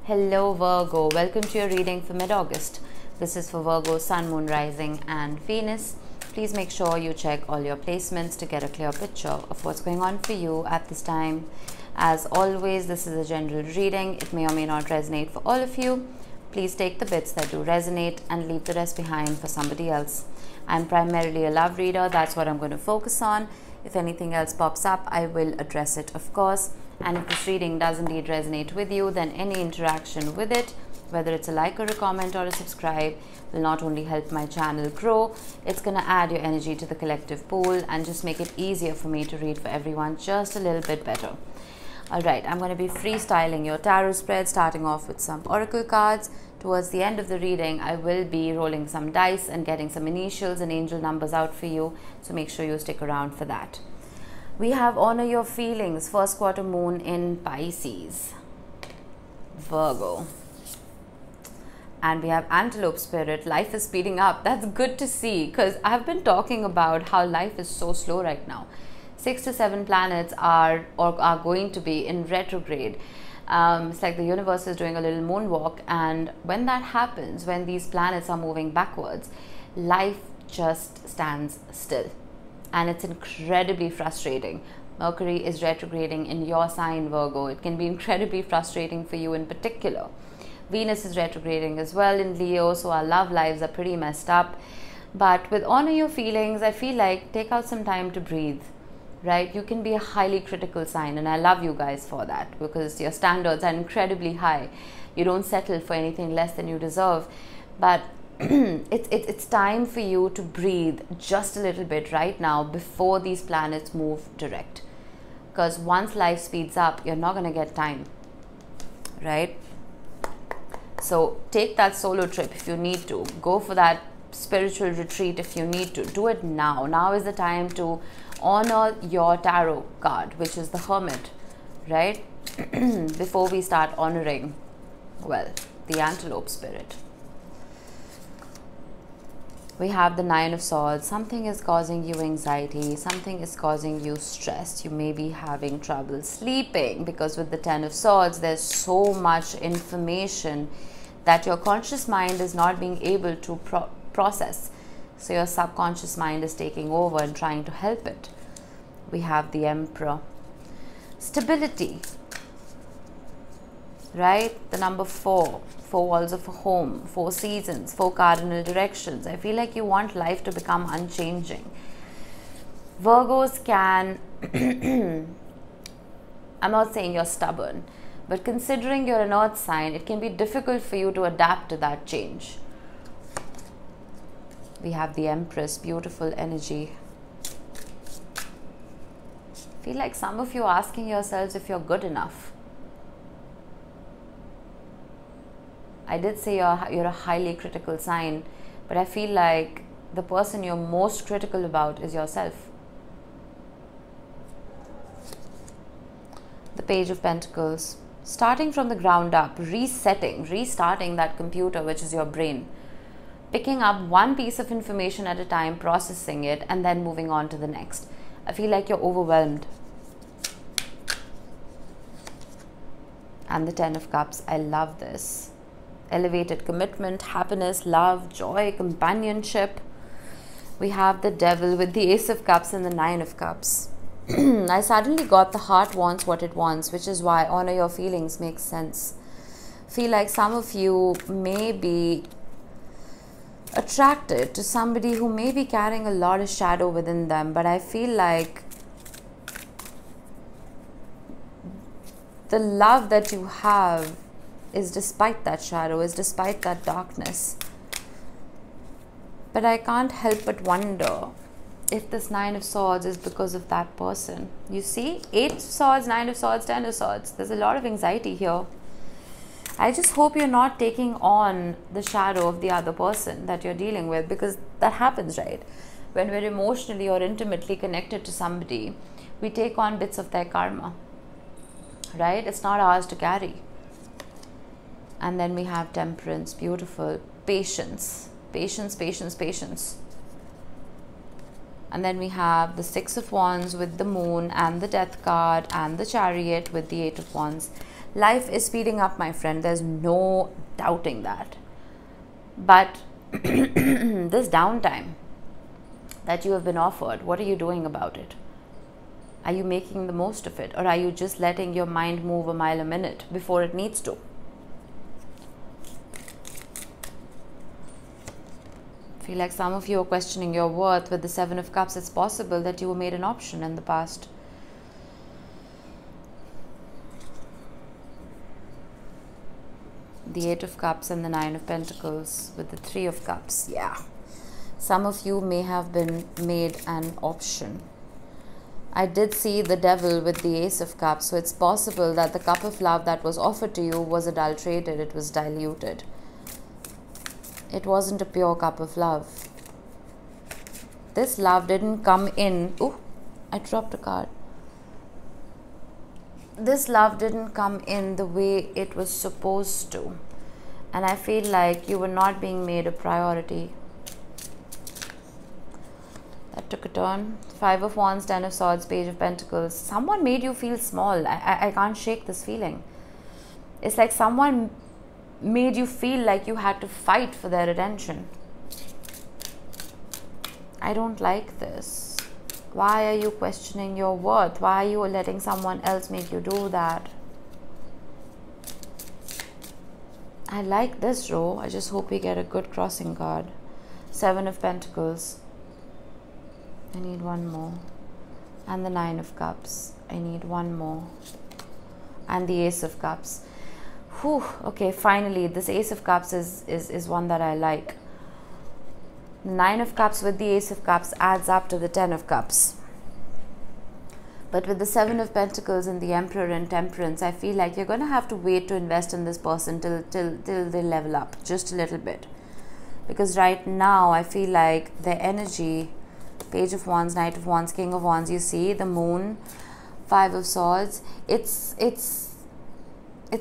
Hello Virgo, welcome to your reading for mid-August. This is for Virgo, Sun, Moon, Rising and Venus. Please make sure you check all your placements to get a clear picture of what's going on for you at this time. As always, this is a general reading. It may or may not resonate for all of you. Please take the bits that do resonate and leave the rest behind for somebody else. I'm primarily a love reader. That's what I'm going to focus on. If anything else pops up, I will address it, of course. And if this reading does indeed resonate with you, then any interaction with it, whether it's a like or a comment or a subscribe, will not only help my channel grow, it's going to add your energy to the collective pool and just make it easier for me to read for everyone just a little bit better. Alright, I'm going to be freestyling your tarot spread, starting off with some oracle cards. Towards the end of the reading, I will be rolling some dice and getting some initials and angel numbers out for you, so make sure you stick around for that. We have Honor Your Feelings, first quarter moon in Pisces, Virgo. And we have Antelope Spirit, life is speeding up. That's good to see, because I've been talking about how life is so slow right now. 6 to 7 planets are going to be in retrograde. It's like the universe is doing a little moonwalk, and when that happens, when these planets are moving backwards, life just stands still. And it's incredibly frustrating. Mercury is retrograding in your sign, Virgo. It can be incredibly frustrating for you in particular. Venus is retrograding as well in Leo, so our love lives are pretty messed up. But with Honor Your Feelings, I feel like take out some time to breathe, right? You can be a highly critical sign, and I love you guys for that, because your standards are incredibly high. You don't settle for anything less than you deserve. But it's time for you to breathe just a little bit right now before these planets move direct, because once life speeds up, you're not going to get time, right? So take that solo trip if you need to. Go for that spiritual retreat if you need to. Do it now. Now is the time to honor your tarot card, which is the Hermit, right? Before we start honoring, well, the Antelope Spirit. We have the Nine of Swords. Something is causing you anxiety. Something is causing you stress. You may be having trouble sleeping, because with the Ten of Swords, there's so much information that your conscious mind is not being able to process. So your subconscious mind is taking over and trying to help it. We have the Emperor. Stability, right? The number 4. 4 walls of a home, 4 seasons, 4 cardinal directions. I feel like you want life to become unchanging. Virgos can, I'm not saying you're stubborn, but considering you're an earth sign, it can be difficult for you to adapt to that change. We have the Empress, beautiful energy. I feel like some of you are asking yourselves if you're good enough. I did say you're a highly critical sign, but I feel like the person you're most critical about is yourself. The Page of Pentacles. Starting from the ground up, restarting that computer, which is your brain. Picking up one piece of information at a time, processing it, and then moving on to the next. I feel like you're overwhelmed. And the Ten of Cups. I love this. Elevated commitment, happiness, love, joy, companionship. We have the Devil with the Ace of Cups and the Nine of Cups. I suddenly got the heart wants what it wants, which is why Honor Your Feelings makes sense. Feel like some of you may be attracted to somebody who may be carrying a lot of shadow within them, but I feel like the love that you have is despite that shadow, is despite that darkness. But I can't help but wonder if this Nine of Swords is because of that person. You see, 8 of Swords, 9 of Swords, 10 of Swords. There's a lot of anxiety here. I just hope you're not taking on the shadow of the other person that you're dealing with, because that happens, right? When we're emotionally or intimately connected to somebody, we take on bits of their karma, right? It's not ours to carry. And then we have Temperance, beautiful. Patience, patience, patience, patience. And then we have the Six of Wands with the Moon and the Death card and the Chariot with the Eight of Wands. Life is speeding up, my friend. There's no doubting that. But this downtime that you have been offered, what are you doing about it? Are you making the most of it, or are you just letting your mind move a mile a minute before it needs to? I feel like some of you are questioning your worth with the Seven of Cups. It's possible that you were made an option in the past. The Eight of Cups and the Nine of Pentacles with the Three of Cups. Yeah. Some of you may have been made an option. I did see the Devil with the Ace of Cups, so it's possible that the cup of love that was offered to you was adulterated, it was diluted. It wasn't a pure cup of love. This love didn't come in. Oh, I dropped a card. This love didn't come in the way it was supposed to. And I feel like you were not being made a priority. That took a turn. Five of Wands, Ten of Swords, Page of Pentacles. Someone made you feel small. I can't shake this feeling. It's like someone made you feel like you had to fight for their attention. I don't like this. Why are you questioning your worth? Why are you letting someone else make you do that? I like this row. I just hope we get a good crossing card. Seven of Pentacles. I need one more. And the Nine of Cups. I need one more. And the Ace of Cups. Whew. Okay, finally, this Ace of Cups is one that I like. The Nine of Cups with the Ace of Cups adds up to the Ten of Cups. But with the Seven of Pentacles and the Emperor and Temperance, I feel like you're going to have to wait to invest in this person till they level up just a little bit. Because right now, I feel like their energy, Page of Wands, Knight of Wands, King of Wands, you see, the Moon, Five of Swords, it's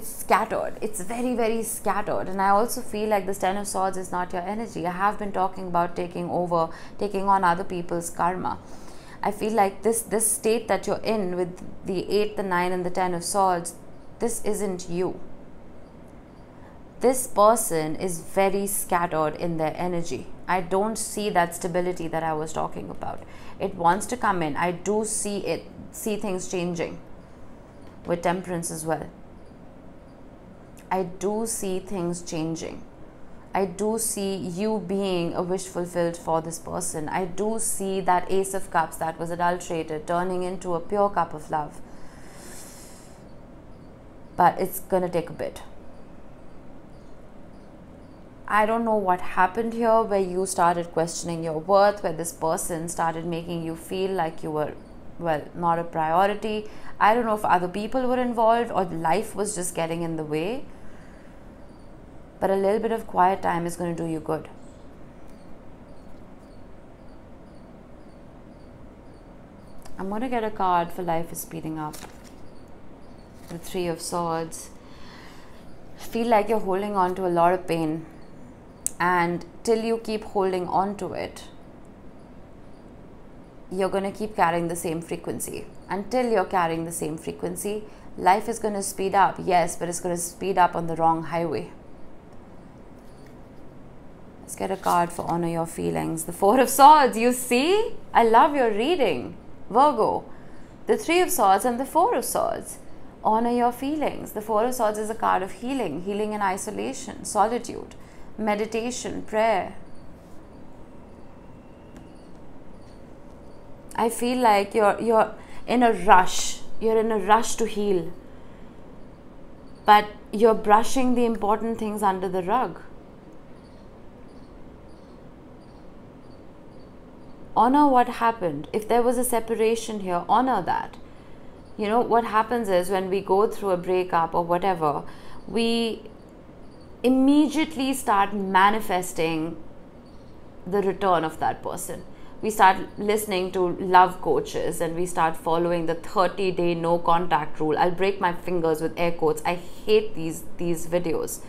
scattered. It's very, very scattered. And I also feel like this Ten of Swords is not your energy. I have been talking about taking over, taking on other people's karma. I feel like this state that you're in with the 8, the 9 and the 10 of Swords, this isn't you. This person is very scattered in their energy. I don't see that stability that I was talking about. It wants to come in. I do see things changing with Temperance as well. I do see things changing. I do see you being a wish fulfilled for this person. I do see that Ace of Cups that was adulterated turning into a pure cup of love. But it's going to take a bit. I don't know what happened here where you started questioning your worth, where this person started making you feel like you were, well, not a priority. I don't know if other people were involved or life was just getting in the way. But a little bit of quiet time is going to do you good. I'm going to get a card for life is speeding up. The Three of Swords. I feel like you're holding on to a lot of pain. And till you keep holding on to it, you're going to keep carrying the same frequency. Until you're carrying the same frequency, life is going to speed up. Yes, but it's going to speed up on the wrong highway. Let's get a card for honor your feelings. The Four of Swords, you see? I love your reading, Virgo. The Three of Swords and the Four of Swords. Honor your feelings. The Four of Swords is a card of healing. Healing in isolation, solitude, meditation, prayer. I feel like you're in a rush. You're in a rush to heal. But you're brushing the important things under the rug. Honor what happened. If there was a separation here, honor that. You know, what happens is when we go through a breakup or whatever, we immediately start manifesting the return of that person. We start listening to love coaches and we start following the 30-day no contact rule. I'll break my fingers with air quotes. I hate these videos.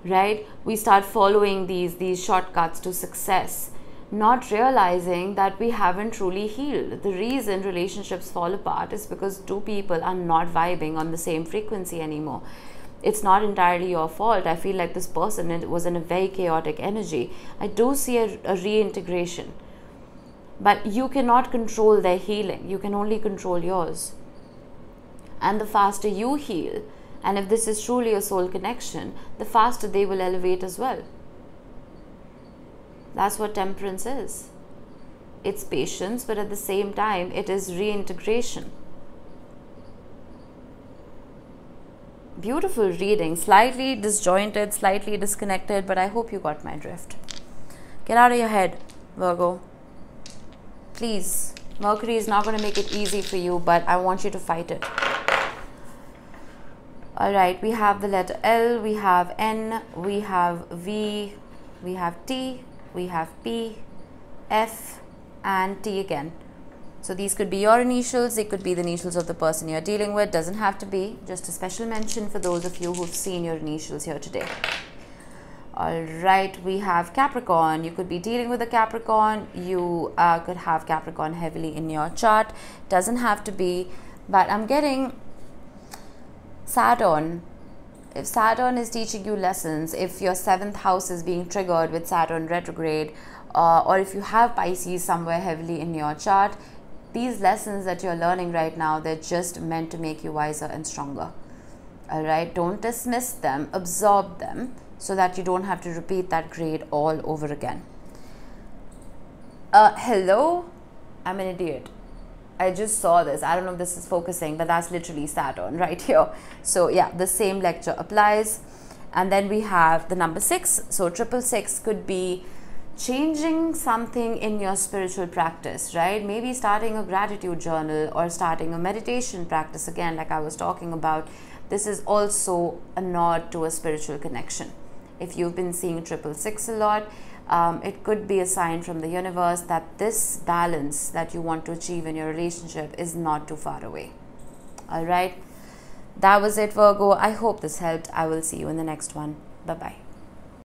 Right? We start following these shortcuts to success. not realizing that we haven't truly healed. The reason relationships fall apart is because two people are not vibing on the same frequency anymore. It's not entirely your fault. I feel like this person was in a very chaotic energy. I do see a reintegration, but you cannot control their healing. You can only control yours. And the faster you heal, and if this is truly a soul connection, the faster they will elevate as well. That's what temperance is. It's patience, but at the same time, it is reintegration. Beautiful reading, slightly disjointed, slightly disconnected, but I hope you got my drift. Get out of your head, Virgo. Please, Mercury is not going to make it easy for you, but I want you to fight it. Alright, we have the letter L, we have N, we have V, we have T, we have P, F, and T again. So these could be your initials, they could be the initials of the person you're dealing with. Doesn't have to be. Just a special mention for those of you who've seen your initials here today. Alright, we have Capricorn. You could be dealing with a Capricorn. You could have Capricorn heavily in your chart. Doesn't have to be, but I'm getting Saturn. If Saturn is teaching you lessons, if your 7th house is being triggered with Saturn retrograde, or if you have Pisces somewhere heavily in your chart, these lessons that you're learning right now, they're just meant to make you wiser and stronger. Alright, don't dismiss them, absorb them, so that you don't have to repeat that grade all over again. Hello? I'm an idiot. I just saw this. I don't know if this is focusing, but that's literally Saturn right here. So yeah, the same lecture applies. And then we have the number 6. So 666 could be changing something in your spiritual practice, right? Maybe starting a gratitude journal or starting a meditation practice again, like I was talking about. This is also a nod to a spiritual connection. If you've been seeing 666 a lot, it could be a sign from the universe that this balance that you want to achieve in your relationship is not too far away. All right, that was it, Virgo. I hope this helped. I will see you in the next one. Bye-bye.